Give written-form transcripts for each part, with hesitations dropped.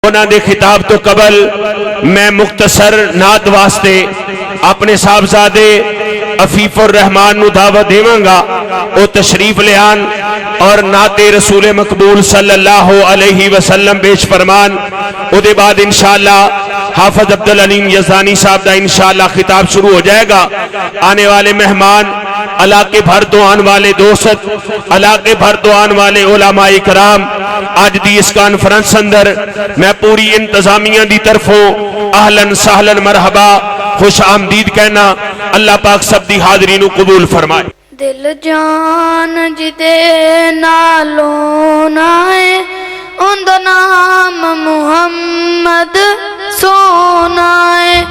انہاں دے خطاب تو قبل میں مختصر نعت واسطے اپنے صاحبزادے عفیف الرحمان نو دعوت دیواں گا، او تشریف لے آن اور نعت رسول مقبول صلی اللہ علیہ وسلم پیش فرمان۔ او دے بعد انشاءاللہ حافظ عبدالعلیم یزدانی صاحب دا انشاءاللہ خطاب شروع ہو جائے گا۔ آنے والے مہمان، علاقے بھر تو آن والے دوست، علاقے بھر تو آن والے علماء کرام، آج دی اس کانفرنس اندر میں پوری انتظامیہ دی طرفوں اہلاً سہلاً مرحبا خوش آمدید کہنا۔ اللہ پاک سب دی حاضرین کو قبول فرمائے۔ دل جان جدے نالوں نائے اند نام محمد سونا ہے،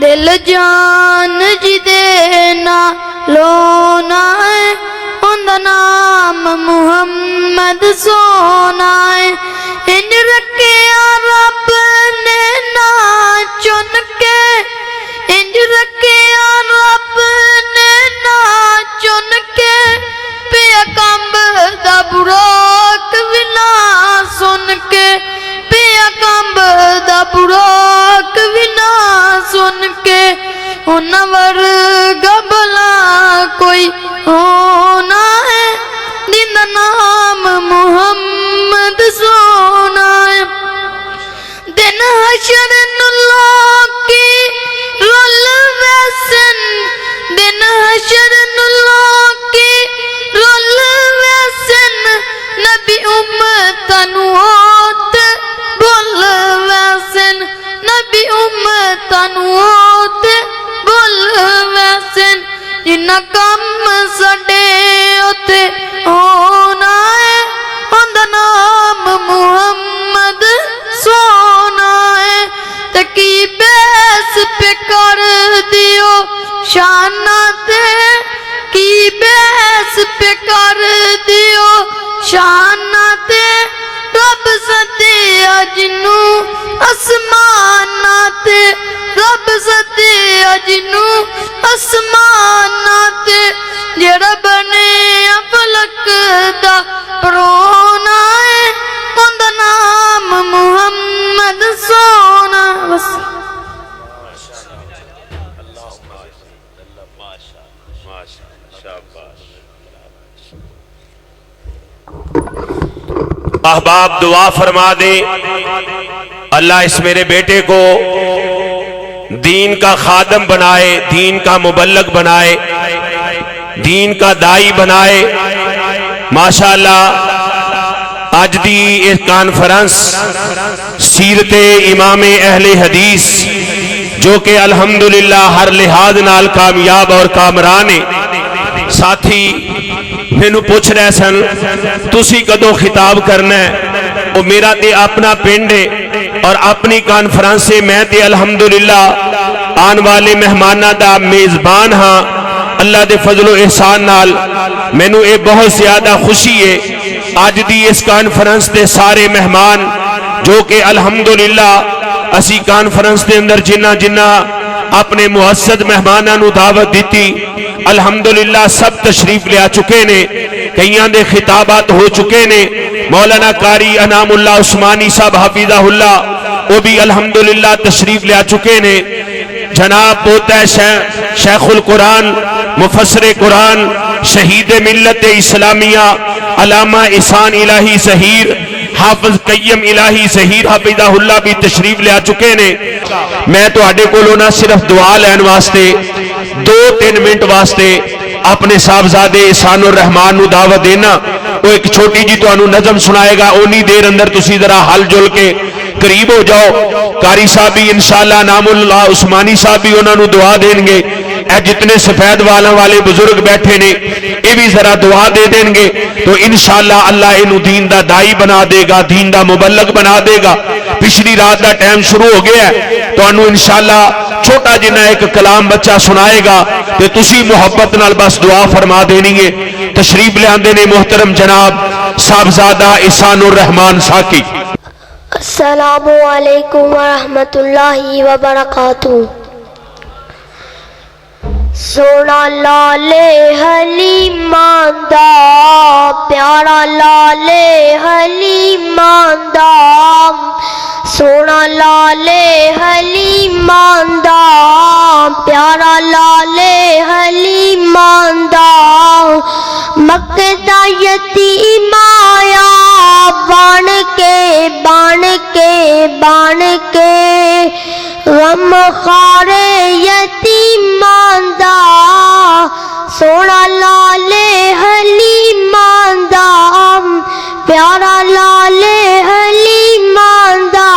دل جان جدے نالوں نائے اند نام محمد سونا ہے۔ انج رکھیا رب نے نا چن کے، انج رکھیا رب نے نا چن کے، پیا کمب دا براق ونا سن کے، پیا کمب دا براق ونا سن کے، انہاں ورگا بھلا کوئی ہونا ہے، جن دا نام محمد سونا ہے۔ دن حشر نلو کی رول ویسن، دن حشر نلو کی رول ویسن، نبی امتن ہوت بول ویسن، نبی امتن ہوت بول ویسن، جنہ کم سڈے ہوتے ہونا ہے، اند نام محمد سونا ہے۔ تکی بیس پہ کر دیو شاناتے، کی بیس پہ کر دیو شاناتے، رب سدے اجنو اسماناتے، رب سدے اجنو اسماناتے، جڑا بنے فلک دا پرونا ہے، اند نام محمد سونا۔ بس احباب دعا فرما دے، اللہ اس میرے بیٹے کو دین کا خادم بنائے، دین کا مبلغ بنائے، دین کا دائی بنائے۔ ماشاءاللہ آج دی اس کانفرنس سیرت امام اہل حدیث جو کہ الحمدللہ ہر لحاظ نال کامیاب اور کامران ہے۔ ساتھی مینوں پوچھ رہے سن تسی کدوں خطاب کرنا ہے، وہ میرا تے اپنا پنڈ ہے اور اپنی کانفرنس سے میں تے الحمدللہ آن والے مہمانہ دا میزبان ہاں۔ اللہ دے فضل و احسان نال مینوں اے بہت زیادہ خوشی ہے آج دی اس کانفرنس دے سارے مہمان جو کہ الحمدللہ اسی کانفرنس دے اندر جنہ اپنے محسد مہمانہ نو دعوت دیتی الحمدللہ سب تشریف لے آ چکے نے، کئیاں دے خطابات ہو چکے نے۔ مولانا قاری انعام اللہ عثمانی صاحب حفظہ اللہ وہ بھی الحمدللہ تشریف لے آ چکے نے۔ جناب پوتا شیخ القرآن، مفسر قرآن، شہید ملت اسلامیہ علامہ احسان الہی ظہیر، حافظ قیم الہی ظہیر حفظہ اللہ بھی تشریف لے آ چکے نے۔ میں تو آڈے کو لونا صرف دعا لین واسطے 2-3 منٹ واسطے اپنے صاحبزادے احسان الرحمان نو دعوت دینا۔ وہ ایک چھوٹی جی تو انہوں نظم سنائے گا، اونی دیر اندر تسی ذرا حل جل کے قریب ہو جاؤ۔ قاری صاحب بھی انشاءاللہ نام اللہ عثمانی صاحب بھی انہوں دعا دیں گے۔ اے جتنے سفید والا والے بزرگ بیٹھے نے یہ بھی ذرا دعا دے دیں گے تو انشاءاللہ اللہ انہوں دین دا دائی بنا دے گا، دین دا مبلغ بنا دے گا۔ پچھلی رات دا ٹائم شروع ہو گیا ہے تو انہوں انشاءاللہ چھوٹا جنہ ایک کلام بچہ سنائے گا تو تسی محبت نال بس دعا فرما دینی ہے۔ تشریف لے آندے نے محترم جناب صاحبزادہ احسان الرحمان ساکی۔ السلام علیکم ورحمۃ اللہ وبرکاتہ۔ سونا لالے حلیماں دا پیارا لالے حلیماں دا سونا لالے حلیماں دا پیارا لالے حلیماں دا مکے دا یتیم آیا بن کے غم خارے یتیماں دا سونا لالے حلیماں دا پیارا لالے حلیماں دا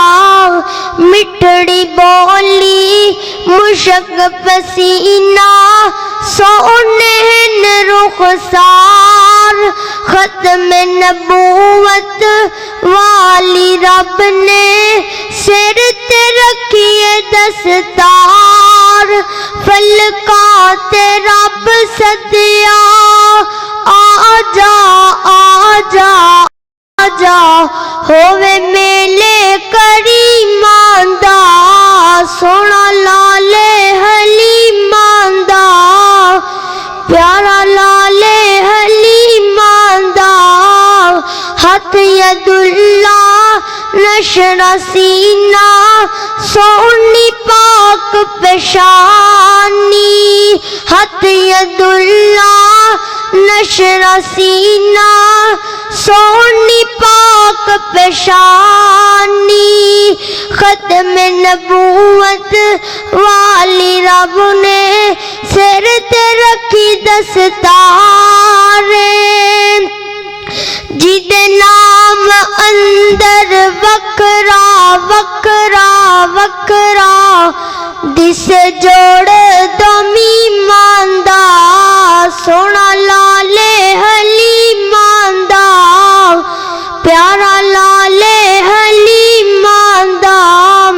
مٹھڑی بولی مشک پسینہ سونہن رخسار ختم نبوت والی رب نے سر تے رکھیے دستار فلکات رب سدیا آجا آجا آجا ہووے میلے کریماں دا سونا لالے حلیماں دا پیارا لالے حلیماں دا ہاتھ ید اللہ نشر سینہ سونی پاک پیشانی ہاتھ ید اللہ نشر سینہ سونی پاک پیشانی ختم نبوت والی رب نے سر تے رکھی دستار جدے نام اندر وکرا وکرا وکرا دس جوڑ